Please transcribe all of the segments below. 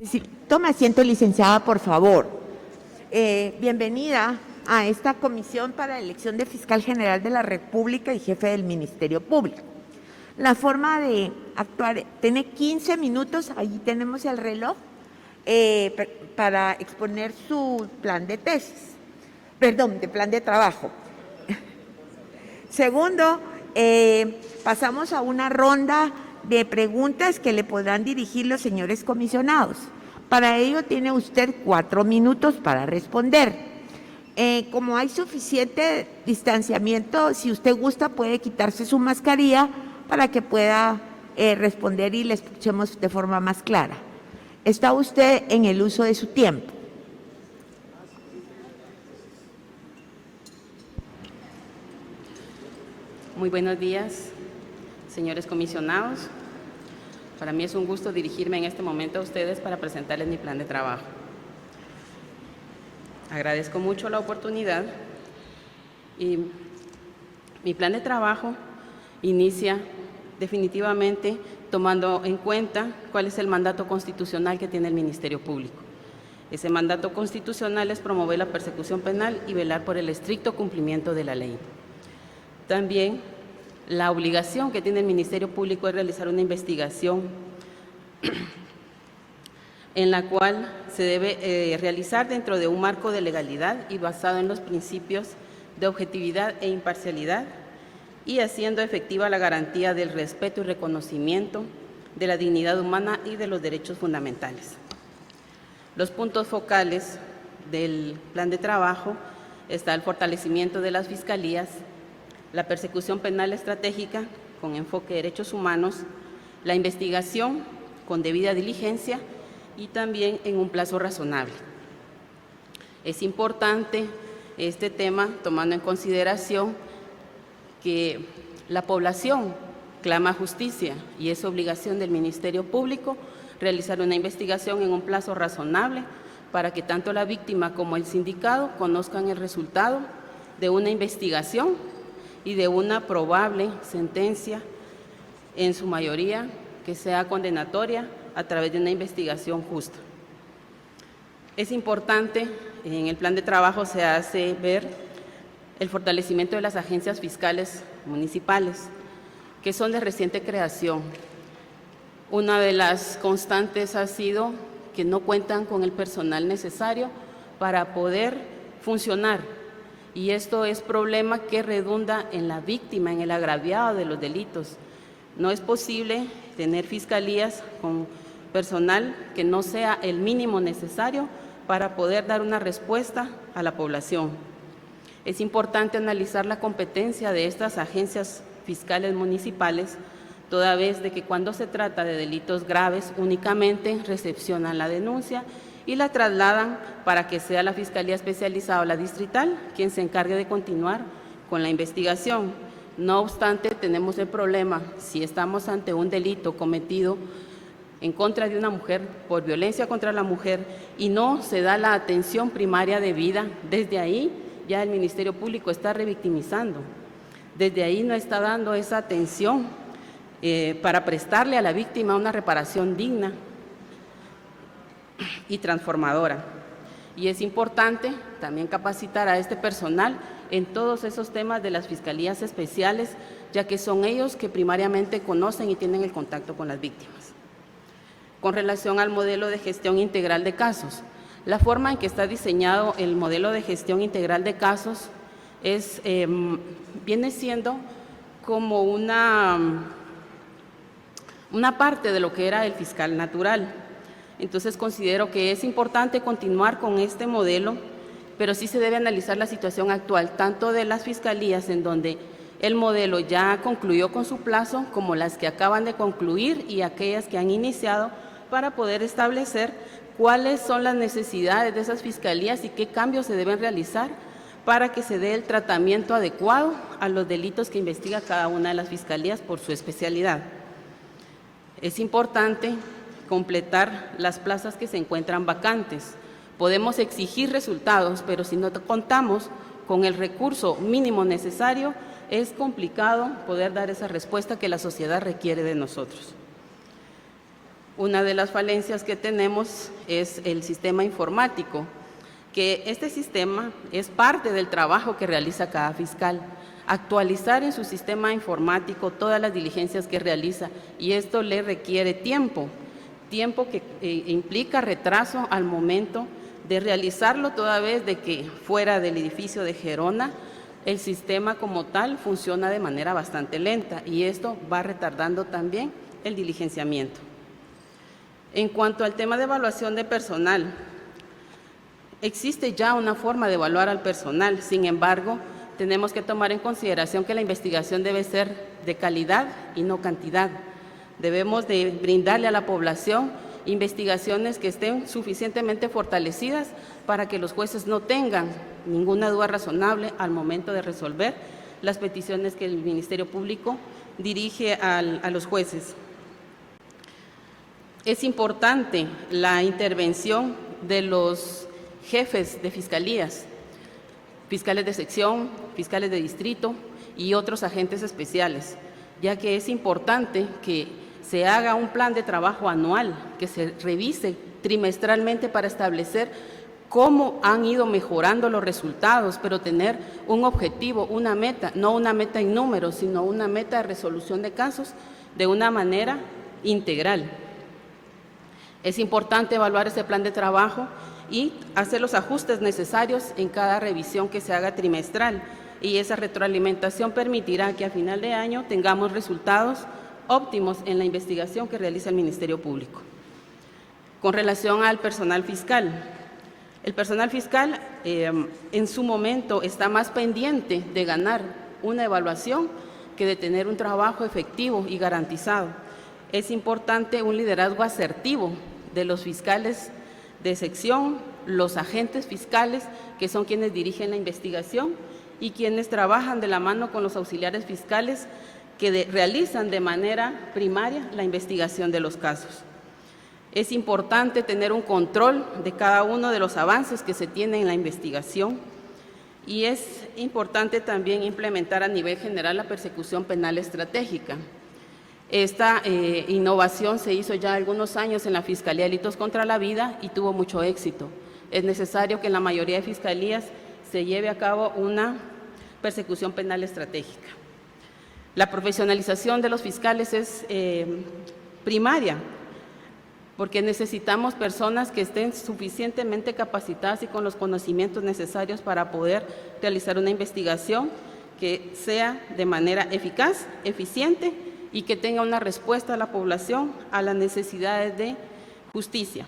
Sí, tome asiento, licenciada, por favor. Bienvenida a esta comisión para la elección de fiscal general de la República y jefe del Ministerio Público. La forma de actuar, tiene 15 minutos, ahí tenemos el reloj, para exponer su plan de tesis, perdón, de plan de trabajo. Segundo, pasamos a una ronda de preguntas que le podrán dirigir los señores comisionados. Para ello tiene usted 4 minutos para responder. Como hay suficiente distanciamiento, si usted gusta puede quitarse su mascarilla para que pueda responder y le escuchemos de forma más clara. Está usted en el uso de su tiempo. Muy buenos días, señores comisionados. Para mí es un gusto dirigirme en este momento a ustedes para presentarles mi plan de trabajo. Agradezco mucho la oportunidad y mi plan de trabajo inicia definitivamente tomando en cuenta cuál es el mandato constitucional que tiene el Ministerio Público. Ese mandato constitucional es promover la persecución penal y velar por el estricto cumplimiento de la ley. También la obligación que tiene el Ministerio Público es realizar una investigación en la cual se debe realizar dentro de un marco de legalidad y basado en los principios de objetividad e imparcialidad y haciendo efectiva la garantía del respeto y reconocimiento de la dignidad humana y de los derechos fundamentales. Los puntos focales del plan de trabajo está el fortalecimiento de las fiscalías, la persecución penal estratégica con enfoque de derechos humanos, la investigación con debida diligencia y también en un plazo razonable. Es importante este tema tomando en consideración que la población clama justicia y es obligación del Ministerio Público realizar una investigación en un plazo razonable para que tanto la víctima como el sindicado conozcan el resultado de una investigación y de una probable sentencia, en su mayoría, que sea condenatoria a través de una investigación justa. Es importante, en el plan de trabajo se hace ver el fortalecimiento de las agencias fiscales municipales, que son de reciente creación. Una de las constantes ha sido que no cuentan con el personal necesario para poder funcionar. Y esto es problema que redunda en la víctima, en el agraviado de los delitos. No es posible tener fiscalías con personal que no sea el mínimo necesario para poder dar una respuesta a la población. Es importante analizar la competencia de estas agencias fiscales municipales, toda vez de que cuando se trata de delitos graves únicamente recepcionan la denuncia y la trasladan para que sea la Fiscalía Especializada o la Distrital quien se encargue de continuar con la investigación. No obstante, tenemos el problema, si estamos ante un delito cometido en contra de una mujer por violencia contra la mujer y no se da la atención primaria debida, desde ahí ya el Ministerio Público está revictimizando. Desde ahí no está dando esa atención para prestarle a la víctima una reparación digna y transformadora. Y es importante también capacitar a este personal en todos esos temas de las fiscalías especiales, ya que son ellos que primariamente conocen y tienen el contacto con las víctimas. Con relación al modelo de gestión integral de casos, la forma en que está diseñado el modelo de gestión integral de casos viene siendo como una parte de lo que era el fiscal natural. Entonces considero que es importante continuar con este modelo, pero sí se debe analizar la situación actual, tanto de las fiscalías en donde el modelo ya concluyó con su plazo, como las que acaban de concluir y aquellas que han iniciado, para poder establecer cuáles son las necesidades de esas fiscalías y qué cambios se deben realizar para que se dé el tratamiento adecuado a los delitos que investiga cada una de las fiscalías por su especialidad. Es importante completar las plazas que se encuentran vacantes. Podemos exigir resultados, pero si no contamos con el recurso mínimo necesario, es complicado poder dar esa respuesta que la sociedad requiere de nosotros. Una de las falencias que tenemos es el sistema informático, que este sistema es parte del trabajo que realiza cada fiscal. Actualizar en su sistema informático todas las diligencias que realiza, y esto le requiere tiempo que implica retraso al momento de realizarlo, toda vez de que fuera del edificio de Gerona el sistema como tal funciona de manera bastante lenta, y esto va retardando también el diligenciamiento. En cuanto al tema de evaluación de personal, existe ya una forma de evaluar al personal. Sin embargo, tenemos que tomar en consideración que la investigación debe ser de calidad y no cantidad. Debemos de brindarle a la población investigaciones que estén suficientemente fortalecidas para que los jueces no tengan ninguna duda razonable al momento de resolver las peticiones que el Ministerio Público dirige a los jueces. Es importante la intervención de los jefes de fiscalías, fiscales de sección, fiscales de distrito y otros agentes especiales, ya que es importante que se haga un plan de trabajo anual, que se revise trimestralmente para establecer cómo han ido mejorando los resultados, pero tener un objetivo, una meta, no una meta en números, sino una meta de resolución de casos de una manera integral. Es importante evaluar ese plan de trabajo y hacer los ajustes necesarios en cada revisión que se haga trimestral, y esa retroalimentación permitirá que a final de año tengamos resultados óptimos en la investigación que realiza el Ministerio Público. Con relación al personal fiscal, el personal fiscal en su momento está más pendiente de ganar una evaluación que de tener un trabajo efectivo y garantizado. Es importante un liderazgo asertivo de los fiscales de sección, los agentes fiscales, que son quienes dirigen la investigación y quienes trabajan de la mano con los auxiliares fiscales que realizan de manera primaria la investigación de los casos. Es importante tener un control de cada uno de los avances que se tienen en la investigación, y es importante también implementar a nivel general la persecución penal estratégica. Esta innovación se hizo ya algunos años en la Fiscalía de Delitos contra la Vida y tuvo mucho éxito. Es necesario que en la mayoría de fiscalías se lleve a cabo una persecución penal estratégica. La profesionalización de los fiscales es primaria, porque necesitamos personas que estén suficientemente capacitadas y con los conocimientos necesarios para poder realizar una investigación que sea de manera eficaz, eficiente y que tenga una respuesta a la población a las necesidades de justicia.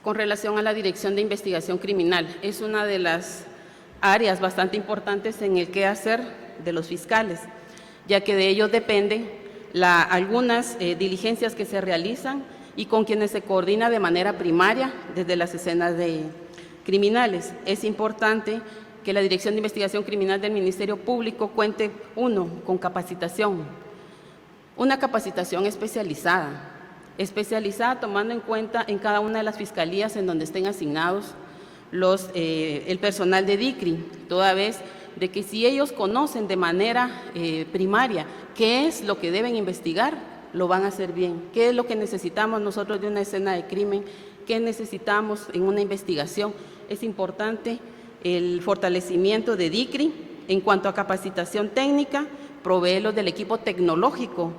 Con relación a la Dirección de Investigación Criminal, es una de las áreas bastante importantes en el quehacer de los fiscales, ya que de ellos dependen algunas diligencias que se realizan y con quienes se coordina de manera primaria desde las escenas criminales. Es importante que la Dirección de Investigación Criminal del Ministerio Público cuente, uno, con capacitación, una capacitación especializada tomando en cuenta en cada una de las fiscalías en donde estén asignados el personal de DICRI, toda vez de que si ellos conocen de manera primaria qué es lo que deben investigar, lo van a hacer bien. ¿Qué es lo que necesitamos nosotros de una escena de crimen? ¿Qué necesitamos en una investigación? Es importante el fortalecimiento de DICRI en cuanto a capacitación técnica, proveerlos del equipo tecnológico.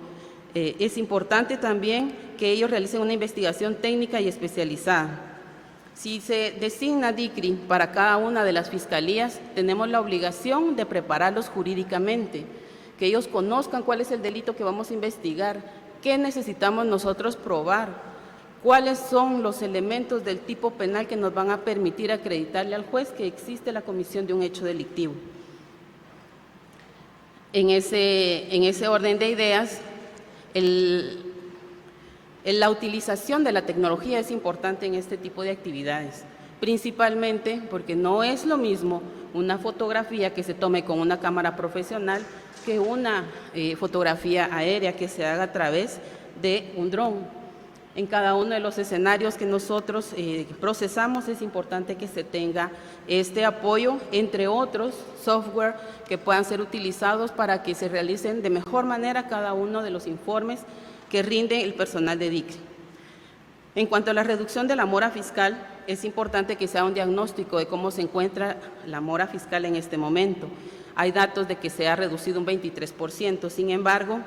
Es importante también que ellos realicen una investigación técnica y especializada. Si se designa DICRI para cada una de las fiscalías, tenemos la obligación de prepararlos jurídicamente, que ellos conozcan cuál es el delito que vamos a investigar, qué necesitamos nosotros probar, cuáles son los elementos del tipo penal que nos van a permitir acreditarle al juez que existe la comisión de un hecho delictivo. En ese orden de ideas, la utilización de la tecnología es importante en este tipo de actividades, principalmente porque no es lo mismo una fotografía que se tome con una cámara profesional que una fotografía aérea que se haga a través de un dron. En cada uno de los escenarios que nosotros procesamos es importante que se tenga este apoyo, entre otros software que puedan ser utilizados para que se realicen de mejor manera cada uno de los informes que rinde el personal de DICRI. En cuanto a la reducción de la mora fiscal, es importante que sea un diagnóstico de cómo se encuentra la mora fiscal en este momento. Hay datos de que se ha reducido un 23%, sin embargo,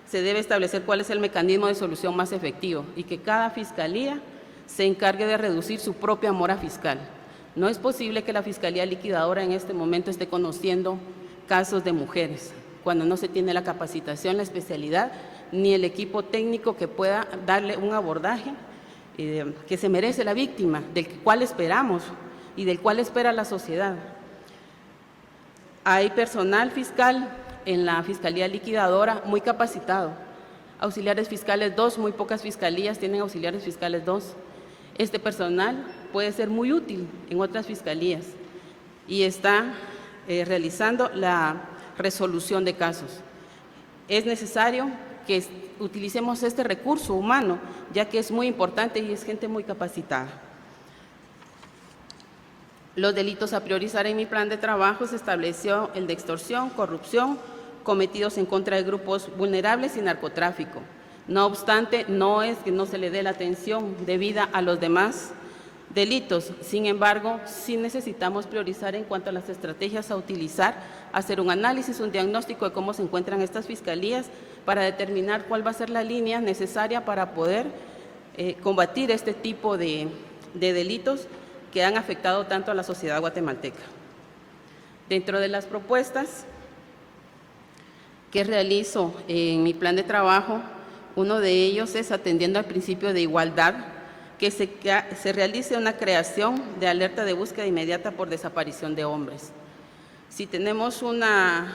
se debe establecer cuál es el mecanismo de solución más efectivo y que cada fiscalía se encargue de reducir su propia mora fiscal. No es posible que la Fiscalía Liquidadora en este momento esté conociendo casos de mujeres, cuando no se tiene la capacitación, la especialidad, ni el equipo técnico que pueda darle un abordaje que se merece la víctima, del cual esperamos y del cual espera la sociedad. Hay personal fiscal en la Fiscalía Liquidadora muy capacitado, auxiliares fiscales 2, muy pocas fiscalías tienen auxiliares fiscales 2. Este personal puede ser muy útil en otras fiscalías y está realizando la resolución de casos. Es necesario que utilicemos este recurso humano, ya que es muy importante y es gente muy capacitada. Los delitos a priorizar en mi plan de trabajo se estableció el de extorsión, corrupción, cometidos en contra de grupos vulnerables y narcotráfico. No obstante, no es que no se le dé la atención debida a los demás delitos. Sin embargo, sí necesitamos priorizar en cuanto a las estrategias a utilizar, hacer un análisis, un diagnóstico de cómo se encuentran estas fiscalías para determinar cuál va a ser la línea necesaria para poder combatir este tipo de delitos que han afectado tanto a la sociedad guatemalteca. Dentro de las propuestas que realizo en mi plan de trabajo, uno de ellos es atendiendo al principio de igualdad, que se realice una creación de alerta de búsqueda inmediata por desaparición de hombres. Si tenemos una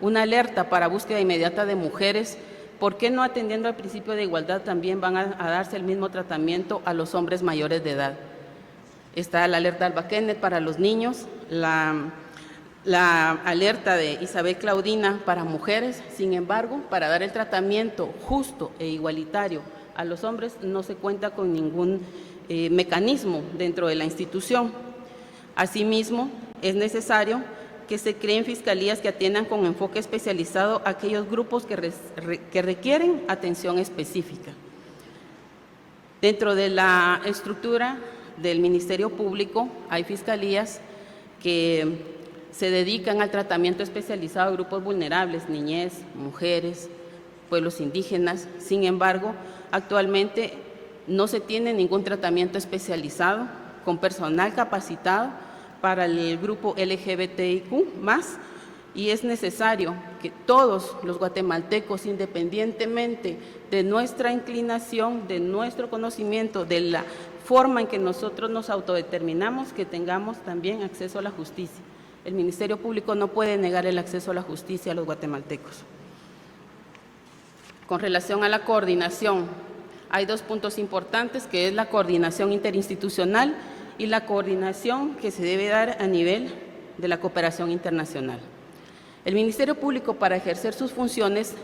alerta para búsqueda inmediata de mujeres, ¿por qué no atendiendo al principio de igualdad también van a darse el mismo tratamiento a los hombres mayores de edad? Está la alerta Alba Kenneth para los niños, la alerta de Isabel Claudina para mujeres. Sin embargo, para dar el tratamiento justo e igualitario a los hombres no se cuenta con ningún mecanismo dentro de la institución. Asimismo, es necesario que se creen fiscalías que atiendan con enfoque especializado a aquellos grupos que requieren atención específica. Dentro de la estructura del Ministerio Público hay fiscalías que se dedican al tratamiento especializado de grupos vulnerables, niñez, mujeres, pueblos indígenas. Sin embargo, actualmente no se tiene ningún tratamiento especializado con personal capacitado para el grupo LGBTIQ+, y es necesario que todos los guatemaltecos, independientemente de nuestra inclinación, de nuestro conocimiento, de la forma en que nosotros nos autodeterminamos, que tengamos también acceso a la justicia. El Ministerio Público no puede negar el acceso a la justicia a los guatemaltecos. Con relación a la coordinación, hay dos puntos importantes, que es la coordinación interinstitucional y la coordinación que se debe dar a nivel de la cooperación internacional. El Ministerio Público, para ejercer sus funciones,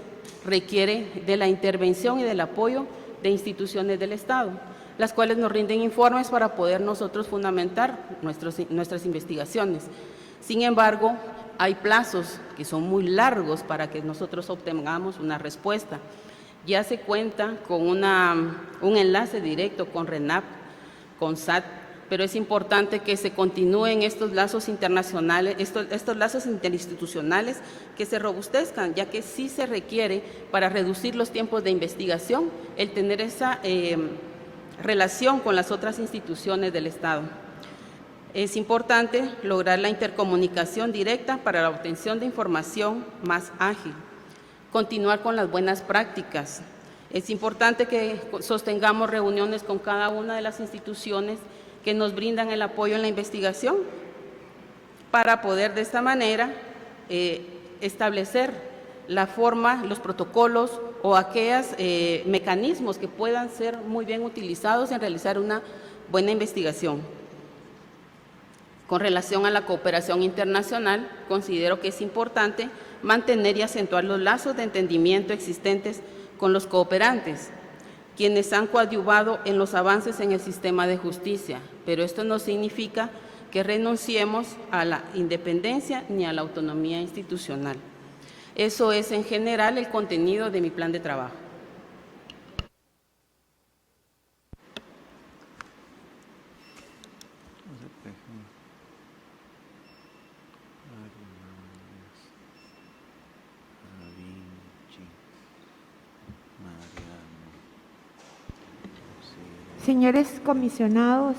requiere de la intervención y del apoyo de instituciones del Estado, las cuales nos rinden informes para poder nosotros fundamentar nuestras investigaciones. Sin embargo, hay plazos que son muy largos para que nosotros obtengamos una respuesta. Ya se cuenta con un enlace directo con RENAP, con SAT, pero es importante que se continúen estos lazos internacionales, estos lazos interinstitucionales, que se robustezcan, ya que sí se requiere para reducir los tiempos de investigación el tener esa relación con las otras instituciones del Estado. Es importante lograr la intercomunicación directa para la obtención de información más ágil, continuar con las buenas prácticas. Es importante que sostengamos reuniones con cada una de las instituciones que nos brindan el apoyo en la investigación para poder de esta manera establecer la forma, los protocolos o aquellos mecanismos que puedan ser muy bien utilizados en realizar una buena investigación. Con relación a la cooperación internacional, considero que es importante mantener y acentuar los lazos de entendimiento existentes con los cooperantes, quienes han coadyuvado en los avances en el sistema de justicia, pero esto no significa que renunciemos a la independencia ni a la autonomía institucional. Eso es en general el contenido de mi plan de trabajo. Señores comisionados,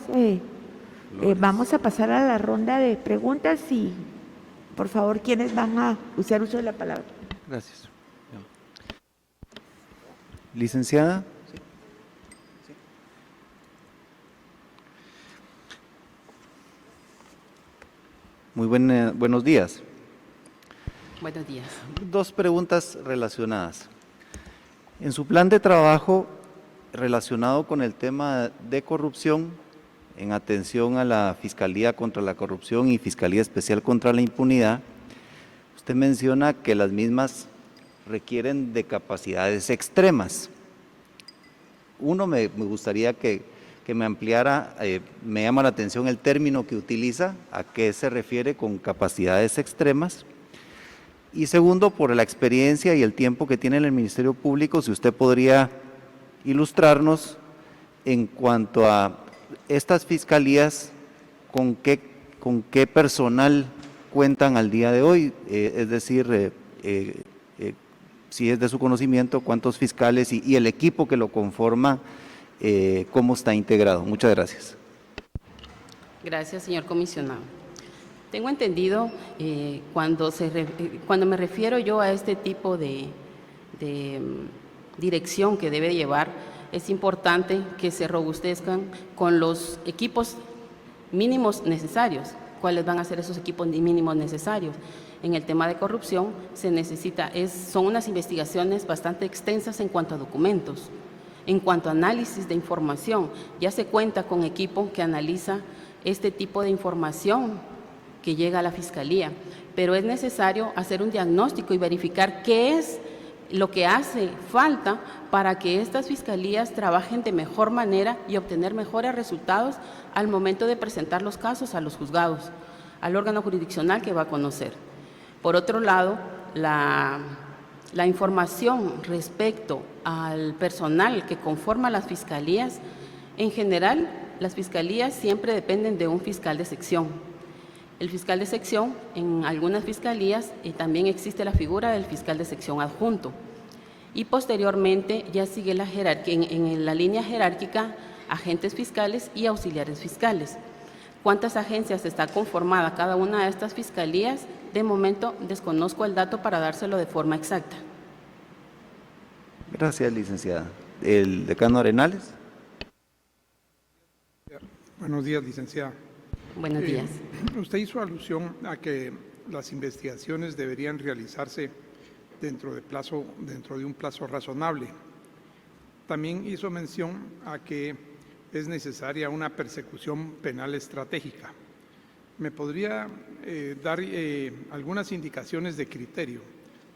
vamos a pasar a la ronda de preguntas y, por favor, ¿quiénes van a usar uso de la palabra? Gracias. Licenciada. Sí. Muy buenos días. Buenos días. Dos preguntas relacionadas. En su plan de trabajo relacionado con el tema de corrupción, en atención a la Fiscalía contra la Corrupción y Fiscalía Especial contra la Impunidad, usted menciona que las mismas requieren de capacidades extremas. Uno, me gustaría que me ampliara, me llama la atención el término que utiliza, a qué se refiere con capacidades extremas. Y segundo, por la experiencia y el tiempo que tiene en el Ministerio Público, si usted podría ilustrarnos en cuanto a estas fiscalías, con qué personal cuentan al día de hoy, es decir, si es de su conocimiento, cuántos fiscales y el equipo que lo conforma, cómo está integrado. Muchas gracias. Gracias, señor comisionado. Tengo entendido, cuando me refiero yo a este tipo de dirección que debe llevar, es importante que se robustezcan con los equipos mínimos necesarios. ¿Cuáles van a ser esos equipos mínimos necesarios? En el tema de corrupción son unas investigaciones bastante extensas en cuanto a documentos, en cuanto a análisis de información. Ya se cuenta con equipo que analiza este tipo de información que llega a la Fiscalía, pero es necesario hacer un diagnóstico y verificar qué es lo que hace falta para que estas fiscalías trabajen de mejor manera y obtener mejores resultados al momento de presentar los casos a los juzgados, al órgano jurisdiccional que va a conocer. Por otro lado, la información respecto al personal que conforma las fiscalías, en general, las fiscalías siempre dependen de un fiscal de sección. El fiscal de sección, en algunas fiscalías, también existe la figura del fiscal de sección adjunto. Y posteriormente ya sigue la jerarquía, en la línea jerárquica, agentes fiscales y auxiliares fiscales. ¿Cuántas agencias está conformada cada una de estas fiscalías? De momento desconozco el dato para dárselo de forma exacta. Gracias, licenciada. ¿El decano Arenales? Buenos días, licenciada. Buenos días. Usted hizo alusión a que las investigaciones deberían realizarse dentro de un plazo razonable. También hizo mención a que es necesaria una persecución penal estratégica. ¿Me podría dar algunas indicaciones de criterio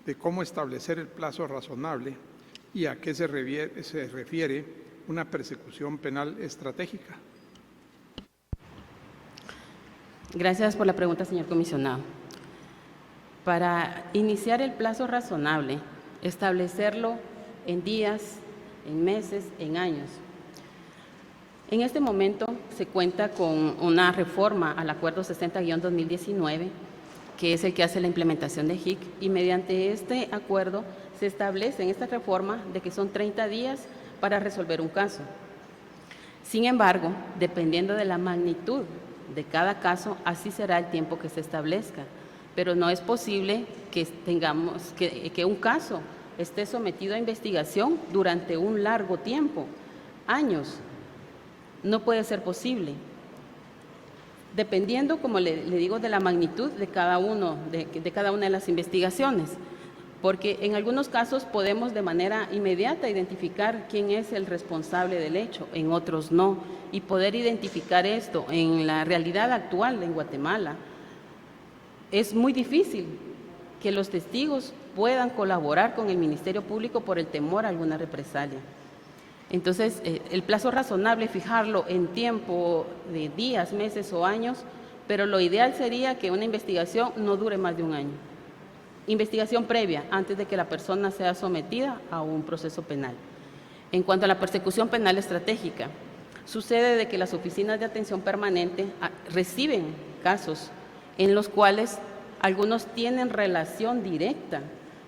de cómo establecer el plazo razonable y a qué se refiere una persecución penal estratégica? Gracias por la pregunta, señor comisionado. Para iniciar el plazo razonable, establecerlo en días, en meses, en años. En este momento se cuenta con una reforma al Acuerdo 60-2019, que es el que hace la implementación de JIC, y mediante este acuerdo se establece en esta reforma de que son 30 días para resolver un caso. Sin embargo, dependiendo de la magnitud de cada caso, así será el tiempo que se establezca. Pero no es posible que un caso esté sometido a investigación durante un largo tiempo, años. No puede ser posible. Dependiendo, como le digo, de la magnitud de cada una de las investigaciones. Porque en algunos casos podemos de manera inmediata identificar quién es el responsable del hecho, en otros no. Y poder identificar esto en la realidad actual en Guatemala, es muy difícil que los testigos puedan colaborar con el Ministerio Público por el temor a alguna represalia. Entonces, el plazo razonable, fijarlo en tiempo de días, meses o años, pero lo ideal sería que una investigación no dure más de un año. Investigación previa, antes de que la persona sea sometida a un proceso penal. En cuanto a la persecución penal estratégica, sucede de que las oficinas de atención permanente reciben casos en los cuales algunos tienen relación directa,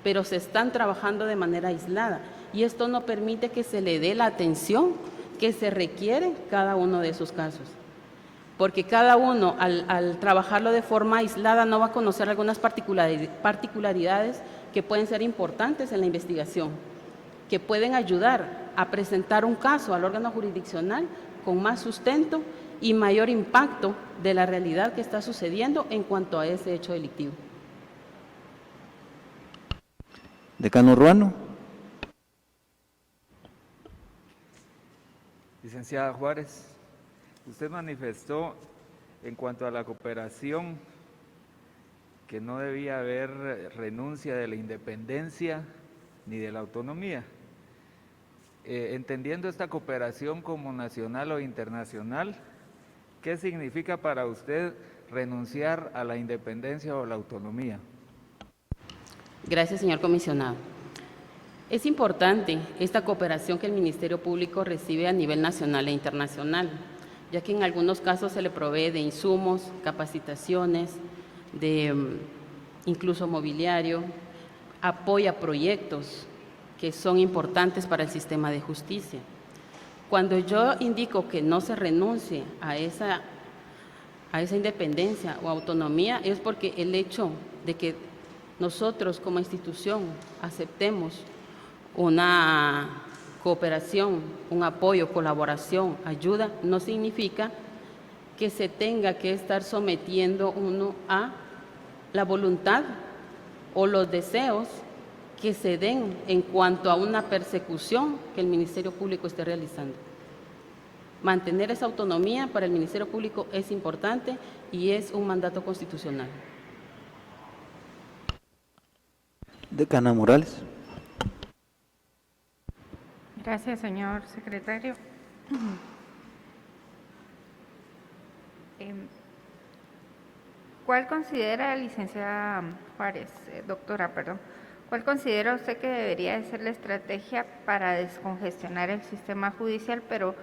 pero se están trabajando de manera aislada, y esto no permite que se le dé la atención que se requiere cada uno de esos casos. Porque cada uno, al trabajarlo de forma aislada, no va a conocer algunas particularidades que pueden ser importantes en la investigación, que pueden ayudar a presentar un caso al órgano jurisdiccional con más sustento y mayor impacto de la realidad que está sucediendo en cuanto a ese hecho delictivo. Decano Ruano. Licenciada Juárez, usted manifestó en cuanto a la cooperación que no debía haber renuncia de la independencia ni de la autonomía. Entendiendo esta cooperación como nacional o internacional, ¿qué significa para usted renunciar a la independencia o la autonomía? Gracias, señor comisionado. Es importante esta cooperación que el Ministerio Público recibe a nivel nacional e internacional, ya que en algunos casos se le provee de insumos, capacitaciones, de incluso mobiliario, apoya proyectos que son importantes para el sistema de justicia. Cuando yo indico que no se renuncie a esa independencia o autonomía, es porque el hecho de que nosotros como institución aceptemos una cooperación, un apoyo, colaboración, ayuda, no significa que se tenga que estar sometiendo uno a la voluntad o los deseos que se den en cuanto a una persecución que el Ministerio Público esté realizando. Mantener esa autonomía para el Ministerio Público es importante y es un mandato constitucional. Decana Morales. Gracias, señor secretario. ¿Cuál considera, licenciada Juárez, doctora, perdón, cuál considera usted que debería de ser la estrategia para descongestionar el sistema judicial? Pero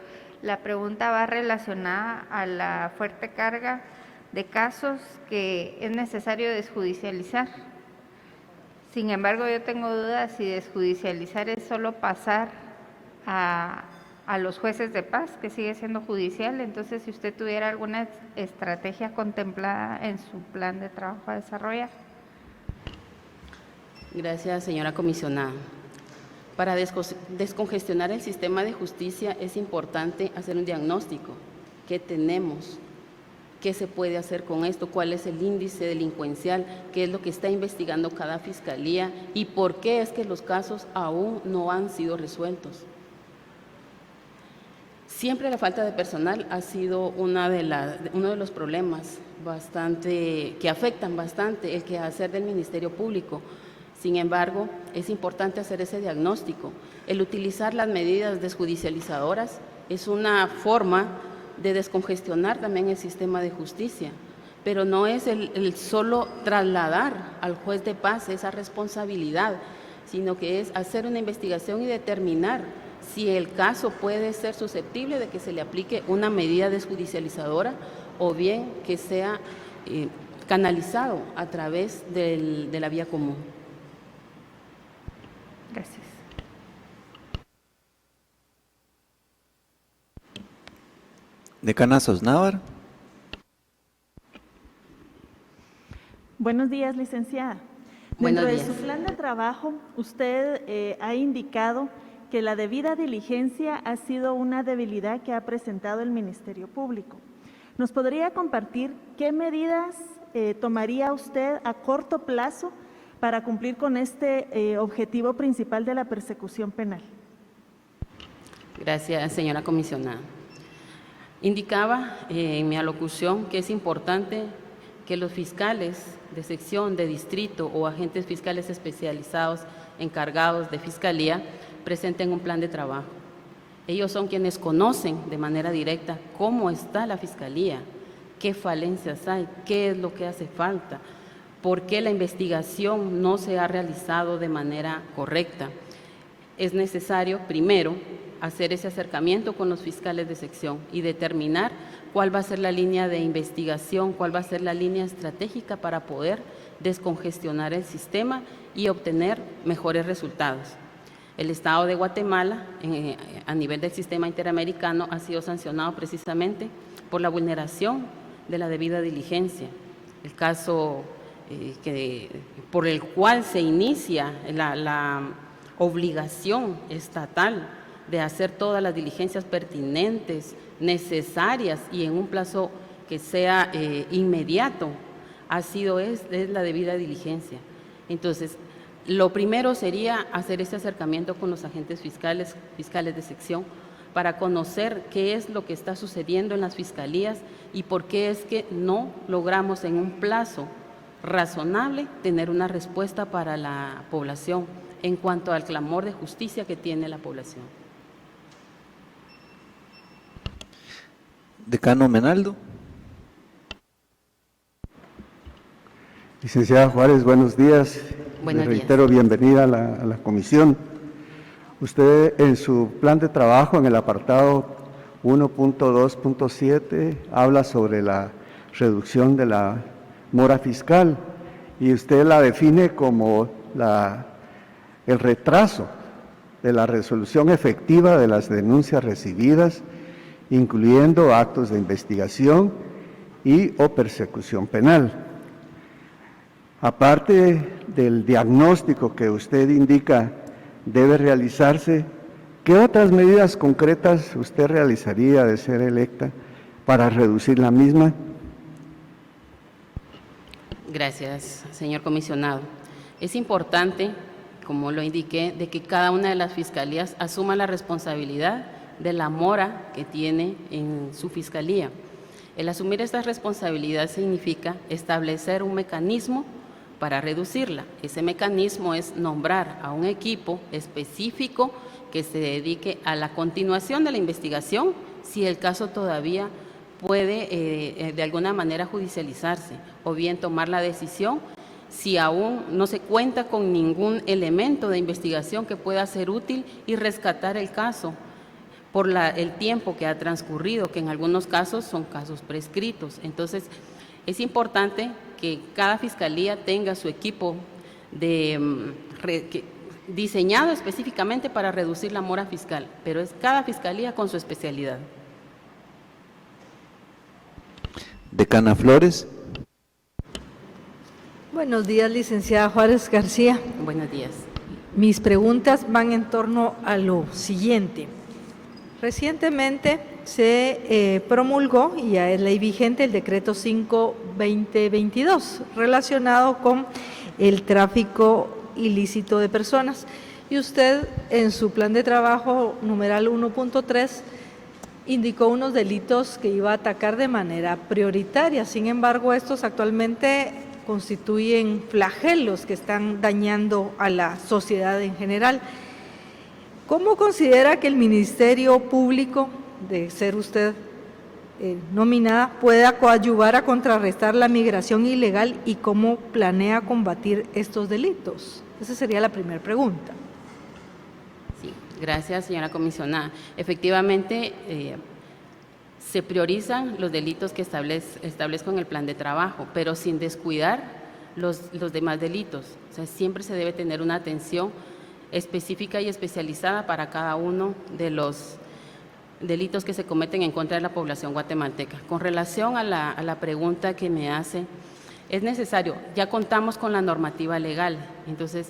la pregunta va relacionada a la fuerte carga de casos que es necesario desjudicializar. Sin embargo, yo tengo dudas si desjudicializar es solo pasar a los jueces de paz, que sigue siendo judicial. Entonces, si usted tuviera alguna estrategia contemplada en su plan de trabajo a desarrollar. Gracias, señora comisionada. Para descongestionar el sistema de justicia es importante hacer un diagnóstico. ¿Qué tenemos? ¿Qué se puede hacer con esto? ¿Cuál es el índice delincuencial? ¿Qué es lo que está investigando cada fiscalía? ¿Y por qué es que los casos aún no han sido resueltos? Siempre la falta de personal ha sido uno de los problemas que afectan bastante el quehacer del Ministerio Público. Sin embargo, es importante hacer ese diagnóstico. El utilizar las medidas desjudicializadoras es una forma de descongestionar también el sistema de justicia, pero no es el solo trasladar al juez de paz esa responsabilidad, sino que es hacer una investigación y determinar si el caso puede ser susceptible de que se le aplique una medida desjudicializadora o bien que sea canalizado a través de la vía común. Gracias. Decana Sosnávar. Buenos días, licenciada. Buenos Dentro días. de su plan de trabajo, usted ha indicado que la debida diligencia ha sido una debilidad que ha presentado el Ministerio Público. ¿Nos podría compartir qué medidas tomaría usted a corto plazo para cumplir con este objetivo principal de la persecución penal? Gracias, señora comisionada. Indicaba en mi alocución que es importante que los fiscales de sección, de distrito o agentes fiscales especializados encargados de fiscalía presenten un plan de trabajo. Ellos son quienes conocen de manera directa cómo está la Fiscalía, qué falencias hay, qué es lo que hace falta, por qué la investigación no se ha realizado de manera correcta. Es necesario, primero, hacer ese acercamiento con los fiscales de sección y determinar cuál va a ser la línea de investigación, cuál va a ser la línea estratégica para poder descongestionar el sistema y obtener mejores resultados. El Estado de Guatemala, a nivel del sistema interamericano, ha sido sancionado precisamente por la vulneración de la debida diligencia. El caso por el cual se inicia la obligación estatal de hacer todas las diligencias pertinentes, necesarias y en un plazo que sea inmediato, es la debida diligencia. Entonces, lo primero sería hacer ese acercamiento con los agentes fiscales de sección para conocer qué es lo que está sucediendo en las fiscalías y por qué es que no logramos en un plazo razonable tener una respuesta para la población en cuanto al clamor de justicia que tiene la población. Decano Menaldo. Licenciada Juárez, buenos días. Buenos Le reitero, bienvenida a la comisión. Usted en su plan de trabajo, en el apartado 1.2.7, habla sobre la reducción de la mora fiscal y usted la define como el retraso de la resolución efectiva de las denuncias recibidas, incluyendo actos de investigación y o persecución penal. Aparte del diagnóstico que usted indica debe realizarse, ¿qué otras medidas concretas usted realizaría de ser electa para reducir la misma? Gracias, señor comisionado. Es importante, como lo indiqué, de que cada una de las fiscalías asuma la responsabilidad de la mora que tiene en su fiscalía. El asumir esta responsabilidad significa establecer un mecanismo para reducirla. Ese mecanismo es nombrar a un equipo específico que se dedique a la continuación de la investigación si el caso todavía puede de alguna manera judicializarse, o bien tomar la decisión si aún no se cuenta con ningún elemento de investigación que pueda ser útil y rescatar el caso por el tiempo que ha transcurrido, que en algunos casos son casos prescritos. Entonces, es importante que cada fiscalía tenga su equipo diseñado específicamente para reducir la mora fiscal, pero es cada fiscalía con su especialidad. Decana Flores. Buenos días, licenciada Juárez García. Buenos días. Mis preguntas van en torno a lo siguiente. Recientemente se promulgó, y ya es ley vigente, el decreto 5/2022 relacionado con el tráfico ilícito de personas. Y usted en su plan de trabajo numeral 1.3 indicó unos delitos que iba a atacar de manera prioritaria. Sin embargo, estos actualmente constituyen flagelos que están dañando a la sociedad en general. ¿Cómo considera que el Ministerio Público, de ser usted nominada, pueda coadyuvar a contrarrestar la migración ilegal y cómo planea combatir estos delitos? Esa sería la primera pregunta. Sí, gracias, señora comisionada. Efectivamente, se priorizan los delitos que establezco en el plan de trabajo, pero sin descuidar los demás delitos. O sea, siempre se debe tener una atención específica y especializada para cada uno de los delitos que se cometen en contra de la población guatemalteca. Con relación a la pregunta que me hace, es necesario, ya contamos con la normativa legal, entonces,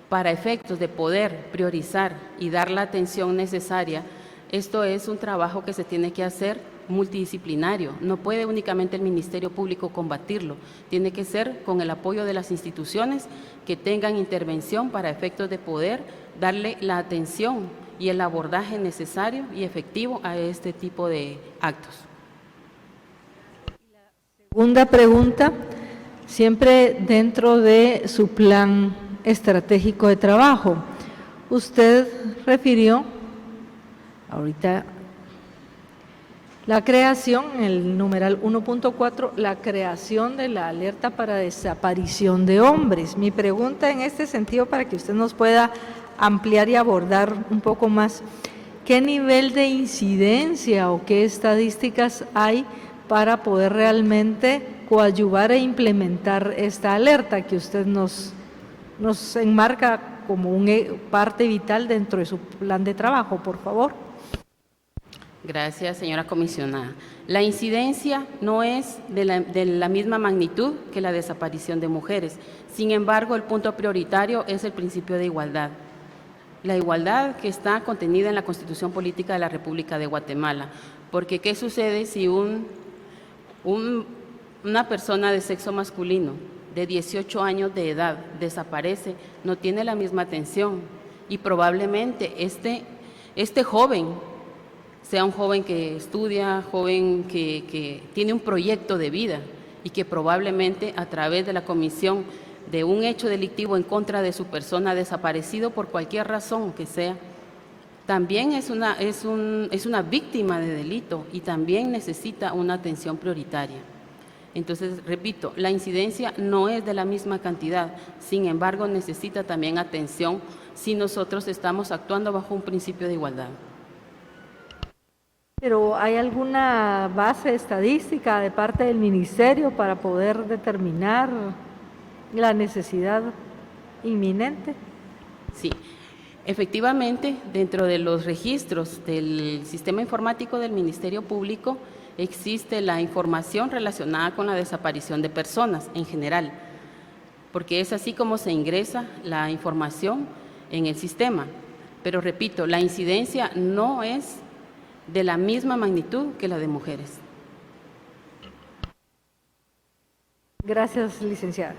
para efectos de poder priorizar y dar la atención necesaria, esto es un trabajo que se tiene que hacer multidisciplinario. No puede únicamente el Ministerio Público combatirlo, tiene que ser con el apoyo de las instituciones que tengan intervención para efectos de poder darle la atención y el abordaje necesario y efectivo a este tipo de actos. Segunda pregunta, siempre dentro de su plan estratégico de trabajo, usted refirió ahorita la creación, el numeral 1.4, la creación de la alerta para desaparición de hombres. Mi pregunta en este sentido, para que usted nos pueda ampliar y abordar un poco más, ¿qué nivel de incidencia o qué estadísticas hay para poder realmente coadyuvar e implementar esta alerta que usted nos enmarca como una parte vital dentro de su plan de trabajo, por favor? Gracias, señora comisionada. La incidencia no es de la misma magnitud que la desaparición de mujeres. Sin embargo, el punto prioritario es el principio de igualdad. La igualdad que está contenida en la Constitución Política de la República de Guatemala. Porque, ¿qué sucede si una persona de sexo masculino de 18 años de edad desaparece? No tiene la misma atención y probablemente este joven sea un joven que estudia, joven que tiene un proyecto de vida y que probablemente a través de la comisión de un hecho delictivo en contra de su persona, desaparecido por cualquier razón que sea, también es una víctima de delito y también necesita una atención prioritaria. Entonces, repito, la incidencia no es de la misma cantidad, sin embargo, necesita también atención si nosotros estamos actuando bajo un principio de igualdad. Pero ¿hay alguna base estadística de parte del ministerio para poder determinar la necesidad inminente? Sí, efectivamente, dentro de los registros del sistema informático del Ministerio Público existe la información relacionada con la desaparición de personas en general, porque es así como se ingresa la información en el sistema. Pero repito, la incidencia no es de la misma magnitud que la de mujeres. Gracias, licenciada.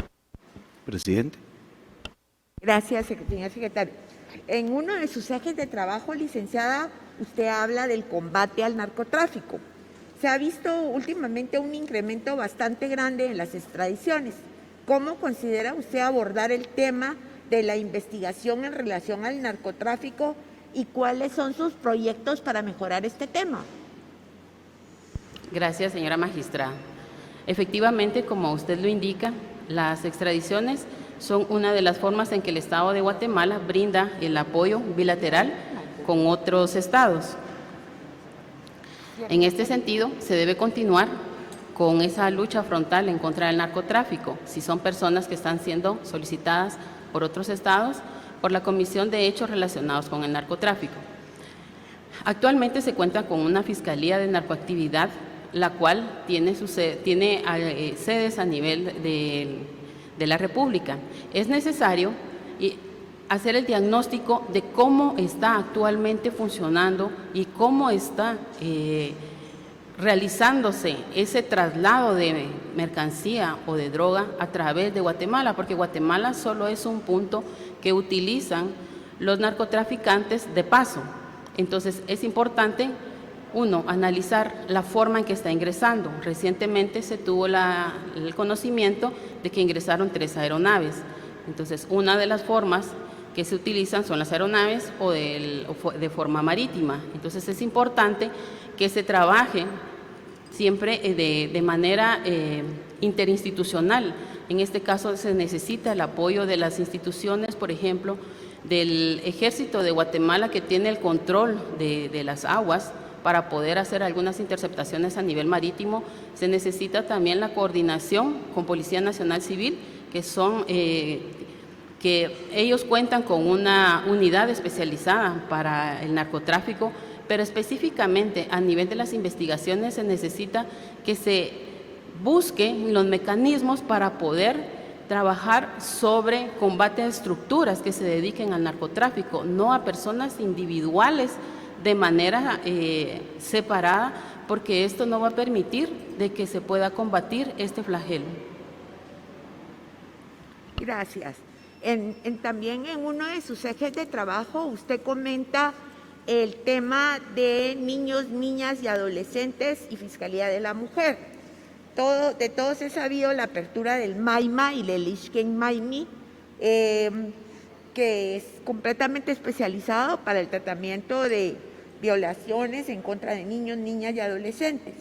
Presidente. Gracias, señor secretario. En uno de sus ejes de trabajo, licenciada, usted habla del combate al narcotráfico. Se ha visto últimamente un incremento bastante grande en las extradiciones. ¿Cómo considera usted abordar el tema de la investigación en relación al narcotráfico y cuáles son sus proyectos para mejorar este tema? Gracias, señora magistrada. Efectivamente, como usted lo indica, las extradiciones son una de las formas en que el Estado de Guatemala brinda el apoyo bilateral con otros estados. En este sentido, se debe continuar con esa lucha frontal en contra del narcotráfico, si son personas que están siendo solicitadas por otros estados, por la Comisión de Hechos Relacionados con el Narcotráfico. Actualmente se cuenta con una Fiscalía de Narcoactividad, la cual tiene sedes a nivel de la República. Es necesario hacer el diagnóstico de cómo está actualmente funcionando y cómo está realizándose ese traslado de mercancía o de droga a través de Guatemala, porque Guatemala solo es un punto que utilizan los narcotraficantes de paso. Entonces, es importante, uno, analizar la forma en que está ingresando. Recientemente se tuvo el conocimiento de que ingresaron 3 aeronaves. Entonces, una de las formas que se utilizan son las aeronaves o de forma marítima. Entonces, es importante que se trabaje siempre de manera interinstitucional. En este caso se necesita el apoyo de las instituciones, por ejemplo, del Ejército de Guatemala, que tiene el control de las aguas para poder hacer algunas interceptaciones a nivel marítimo. Se necesita también la coordinación con Policía Nacional Civil, que ellos cuentan con una unidad especializada para el narcotráfico, pero específicamente a nivel de las investigaciones se necesita que se busquen los mecanismos para poder trabajar sobre combate a estructuras que se dediquen al narcotráfico, no a personas individuales de manera separada, porque esto no va a permitir de que se pueda combatir este flagelo. Gracias. También en uno de sus ejes de trabajo usted comenta el tema de niños, niñas y adolescentes y Fiscalía de la Mujer. De todos he sabido la apertura del MAIMA y del Ishken Maimi, que es completamente especializado para el tratamiento de violaciones en contra de niños, niñas y adolescentes.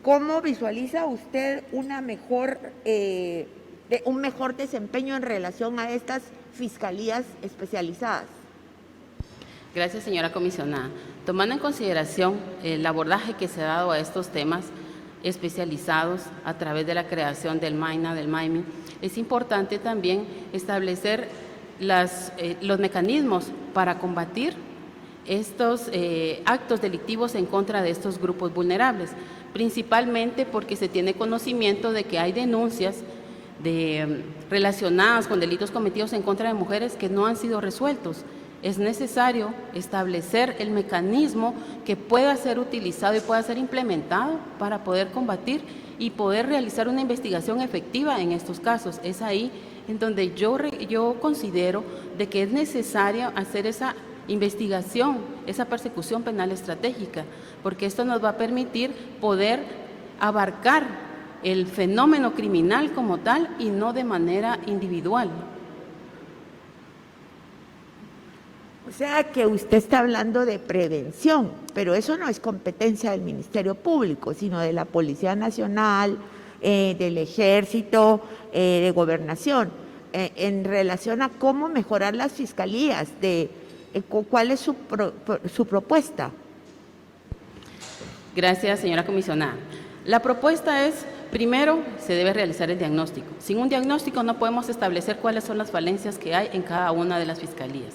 ¿Cómo visualiza usted un mejor desempeño en relación a estas fiscalías especializadas? Gracias, señora comisionada. Tomando en consideración el abordaje que se ha dado a estos temas especializados a través de la creación del MAINA, del MAIMI, es importante también establecer los mecanismos para combatir estos actos delictivos en contra de estos grupos vulnerables, principalmente porque se tiene conocimiento de que hay denuncias relacionadas con delitos cometidos en contra de mujeres que no han sido resueltos. Es necesario establecer el mecanismo que pueda ser utilizado y pueda ser implementado para poder combatir y poder realizar una investigación efectiva en estos casos. Es ahí en donde yo considero de que es necesario hacer esa investigación, esa persecución penal estratégica, porque esto nos va a permitir poder abarcar el fenómeno criminal como tal y no de manera individual. O sea que usted está hablando de prevención, pero eso no es competencia del Ministerio Público, sino de la Policía Nacional, del Ejército, de Gobernación, en relación a cómo mejorar las fiscalías, ¿cuál es su propuesta? Gracias, señora comisionada. La propuesta es, primero, se debe realizar el diagnóstico. Sin un diagnóstico no podemos establecer cuáles son las falencias que hay en cada una de las fiscalías.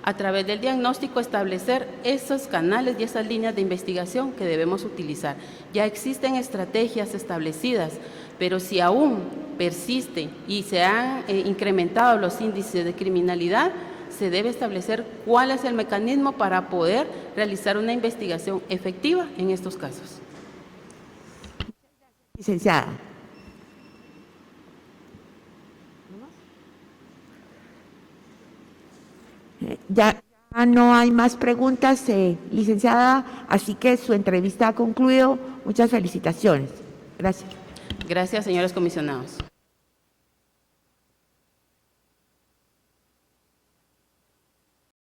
A través del diagnóstico establecer esos canales y esas líneas de investigación que debemos utilizar. Ya existen estrategias establecidas, pero si aún persiste y se han incrementado los índices de criminalidad, se debe establecer cuál es el mecanismo para poder realizar una investigación efectiva en estos casos. Licenciada. Ya no hay más preguntas, licenciada, así que su entrevista ha concluido. Muchas felicitaciones. Gracias. Gracias, señores comisionados.